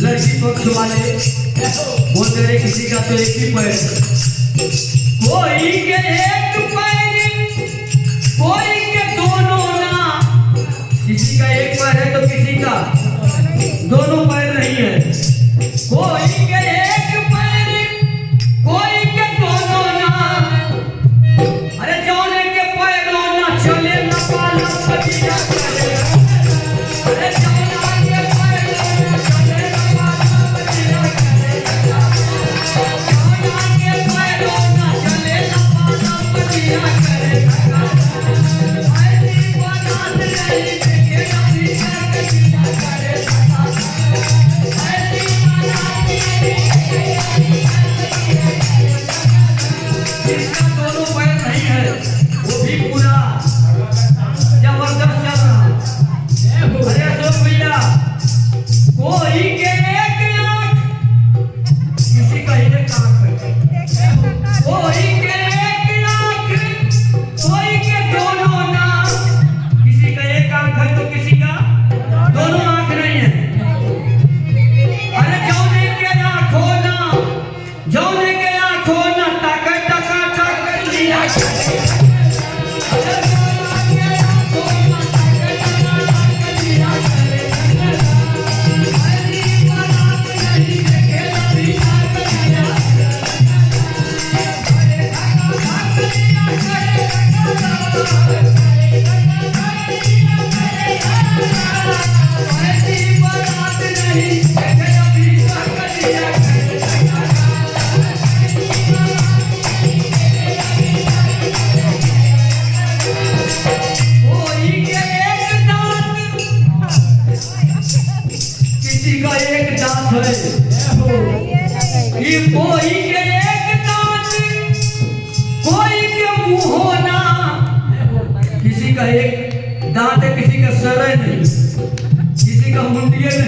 लड़की पक्ष वाले बोलते रहे किसी का तो एक ही पैर, कोई के एक पैर, कोई के दोनों ना। किसी का एक पैर है तो किसी का दोनों पैर नहीं है। कोई के एक पैर, कोई के दोनों ना। अरे जौने के पैरों ना चले ना पाला पतिया करे। अरे जौना के पैरों ना चले ना पाला पतिया करे। जौना के पैरों ना चले ना पाला पतिया करे। ऐसी बात नहीं देखे कभी पतिया करे। ऐसी बात नहीं जिसका दोनों पैर नहीं है वो भी पूरा जबरदस्त चल रहा। अरे अशोक भैया, कोई के एक आंख, किसी का एक आंख है। कोई के एक आंख, कोई के दोनों नाक। किसी का एक आंख है तो किसी का दोनों आंख नहीं है। अरे जौने के आंख हो ना, जौने के आंख हो ना, टका टका टक लिया करे। अरे जौना के आंख हो ना, टका टका टक लिया करे। ऐसी बात नहीं देखे कभी टक लिया करे। अरे टका टक लिया करे। ऐसी बात नहीं देखे कभी टक लिया करे। कोई के एक दांत, किसी का एक दांत है। ये कोई के एक दांत, कोई के मुंह होना। किसी का एक दांत है, किसी का सर है नहीं, किसी का मुंडिया नहीं।